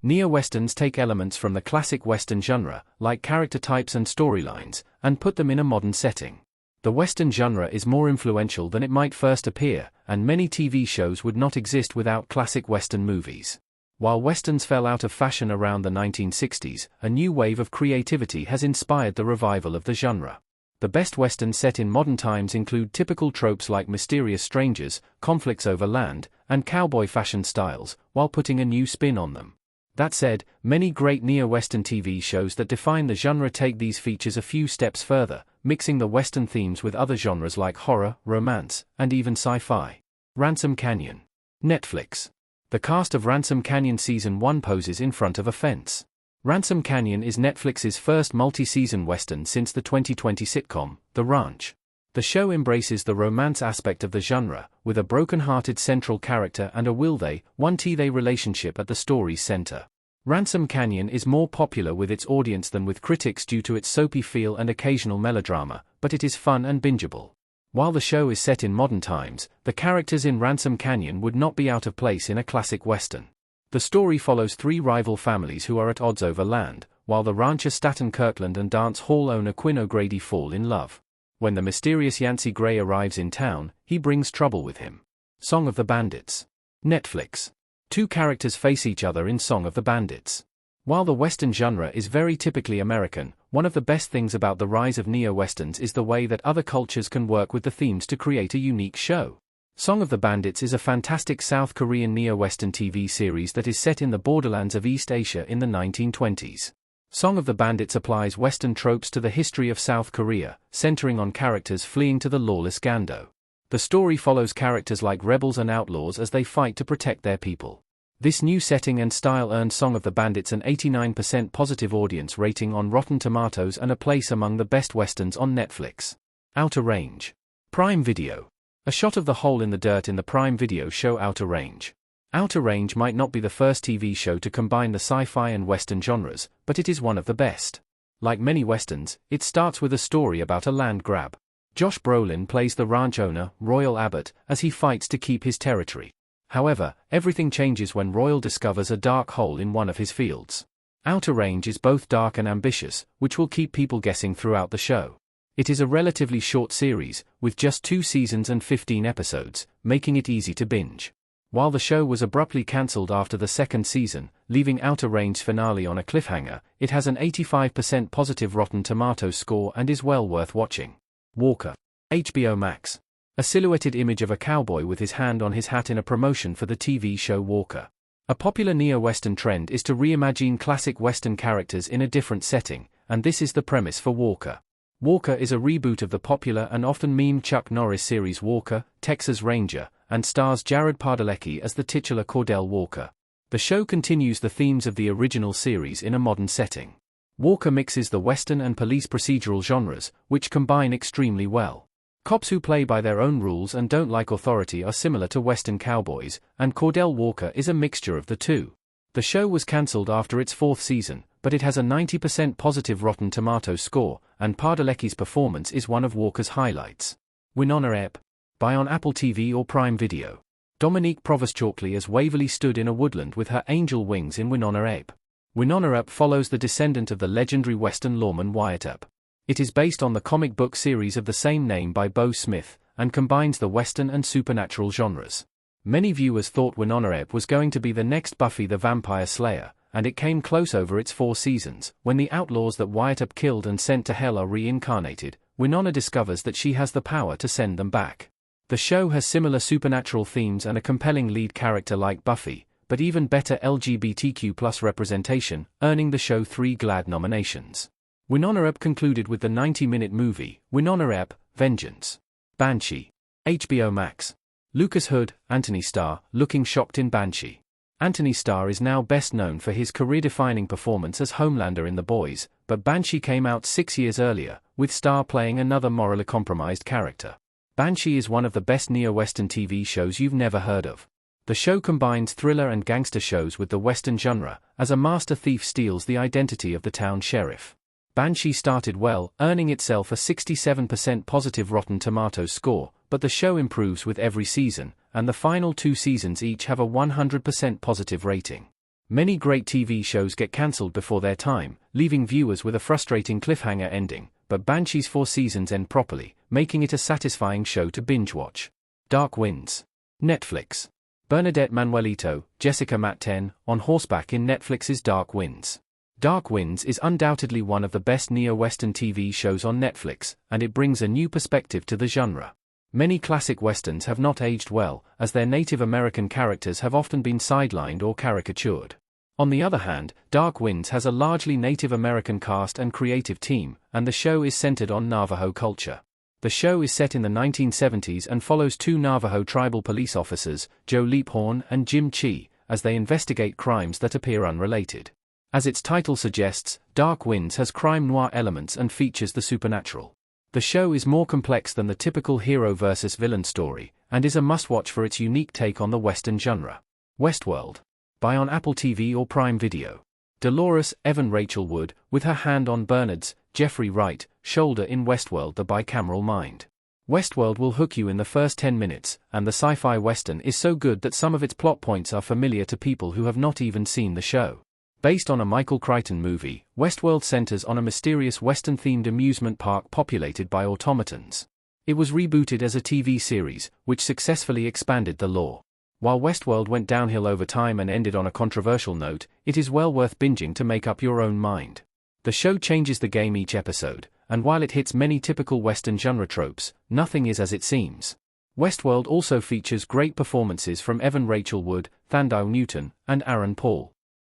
Neo-Westerns take elements from the classic Western genre, like character types and storylines, and put them in a modern setting. The Western genre is more influential than it might first appear, and many TV shows would not exist without classic Western movies. While Westerns fell out of fashion around the 1960s, a new wave of creativity has inspired the revival of the genre. The best Westerns set in modern times include typical tropes like mysterious strangers, conflicts over land, and cowboy fashion styles, while putting a new spin on them. That said, many great neo-Western TV shows that define the genre take these features a few steps further, mixing the Western themes with other genres like horror, romance, and even sci-fi. Ransom Canyon. Netflix. The cast of Ransom Canyon Season 1 poses in front of a fence. Ransom Canyon is Netflix's first multi-season Western since the 2020 sitcom, The Ranch. The show embraces the romance aspect of the genre, with a broken-hearted central character and a will-they-won't-they relationship at the story's center. Ransom Canyon is more popular with its audience than with critics due to its soapy feel and occasional melodrama, but it is fun and bingeable. While the show is set in modern times, the characters in Ransom Canyon would not be out of place in a classic Western. The story follows three rival families who are at odds over land, while the rancher Staten Kirkland and dance hall owner Quinn O'Grady fall in love. When the mysterious Yancey Gray arrives in town, he brings trouble with him. Song of the Bandits. Netflix. Two characters face each other in Song of the Bandits. While the Western genre is very typically American, one of the best things about the rise of neo-Westerns is the way that other cultures can work with the themes to create a unique show. Song of the Bandits is a fantastic South Korean neo-Western TV series that is set in the borderlands of East Asia in the 1920s. Song of the Bandits applies Western tropes to the history of South Korea, centering on characters fleeing to the lawless Gando. The story follows characters like rebels and outlaws as they fight to protect their people. This new setting and style earned Song of the Bandits an 89% positive audience rating on Rotten Tomatoes and a place among the best Westerns on Netflix. Outer Range. Prime Video. A shot of the hole in the dirt in the Prime Video show Outer Range. Outer Range might not be the first TV show to combine the sci-fi and Western genres, but it is one of the best. Like many Westerns, it starts with a story about a land grab. Josh Brolin plays the ranch owner, Royal Abbott, as he fights to keep his territory. However, everything changes when Royal discovers a dark hole in one of his fields. Outer Range is both dark and ambitious, which will keep people guessing throughout the show. It is a relatively short series, with just 2 seasons and 15 episodes, making it easy to binge. While the show was abruptly cancelled after the second season, leaving Outer Range's finale on a cliffhanger, it has an 85% positive Rotten Tomatoes score and is well worth watching. Walker. HBO Max. A silhouetted image of a cowboy with his hand on his hat in a promotion for the TV show Walker. A popular neo-Western trend is to reimagine classic Western characters in a different setting, and this is the premise for Walker. Walker is a reboot of the popular and often memed Chuck Norris series Walker, Texas Ranger, and stars Jared Padalecki as the titular Cordell Walker. The show continues the themes of the original series in a modern setting. Walker mixes the Western and police procedural genres, which combine extremely well. Cops who play by their own rules and don't like authority are similar to Western cowboys, and Cordell Walker is a mixture of the two. The show was cancelled after its 4th season, but it has a 90% positive Rotten Tomatoes score, and Padalecki's performance is one of Walker's highlights. Winona Epp. Buy on Apple TV or Prime Video. Dominique Provost-Chalkley as Waverly stood in a woodland with her angel wings in Winona Epp. Winona Epp follows the descendant of the legendary Western lawman Wyatt Epp. It is based on the comic book series of the same name by Bo Smith, and combines the Western and supernatural genres. Many viewers thought Winona Epp was going to be the next Buffy the Vampire Slayer, and it came close over its 4 seasons. When the outlaws that Wyatt Epp killed and sent to hell are reincarnated, Winona discovers that she has the power to send them back. The show has similar supernatural themes and a compelling lead character like Buffy, but even better LGBTQ+ representation, earning the show 3 GLAAD nominations. Winona Epp concluded with the 90-minute movie, Winona Epp, Vengeance. Banshee. HBO Max. Lucas Hood, Anthony Starr, looking shocked in Banshee. Anthony Starr is now best known for his career-defining performance as Homelander in The Boys, but Banshee came out 6 years earlier, with Starr playing another morally compromised character. Banshee is one of the best neo-Western TV shows you've never heard of. The show combines thriller and gangster shows with the Western genre, as a master thief steals the identity of the town sheriff. Banshee started well, earning itself a 67% positive Rotten Tomatoes score, but the show improves with every season, and the final 2 seasons each have a 100% positive rating. Many great TV shows get cancelled before their time, leaving viewers with a frustrating cliffhanger ending, but Banshee's 4 seasons end properly, making it a satisfying show to binge watch. Dark Winds. Netflix. Bernadette Manuelito, Jessica Matten, on horseback in Netflix's Dark Winds. Dark Winds is undoubtedly one of the best neo-Western TV shows on Netflix, and it brings a new perspective to the genre. Many classic Westerns have not aged well, as their Native American characters have often been sidelined or caricatured. On the other hand, Dark Winds has a largely Native American cast and creative team, and the show is centered on Navajo culture. The show is set in the 1970s and follows 2 Navajo tribal police officers, Joe Leaphorn and Jim Chi, as they investigate crimes that appear unrelated. As its title suggests, Dark Winds has crime noir elements and features the supernatural. The show is more complex than the typical hero versus villain story, and is a must-watch for its unique take on the Western genre. Westworld. Buy on Apple TV or Prime Video. Dolores Evan Rachel Wood, with her hand on Bernard's, Jeffrey Wright, shoulder in Westworld the bicameral mind. Westworld will hook you in the first 10 minutes, and the sci-fi western is so good that some of its plot points are familiar to people who have not even seen the show. Based on a Michael Crichton movie, Westworld centers on a mysterious Western-themed amusement park populated by automatons. It was rebooted as a TV series, which successfully expanded the lore. While Westworld went downhill over time and ended on a controversial note, it is well worth binging to make up your own mind. The show changes the game each episode, and while it hits many typical Western genre tropes, nothing is as it seems. Westworld also features great performances from Evan Rachel Wood, Thandau Newton, and Aaron Paul.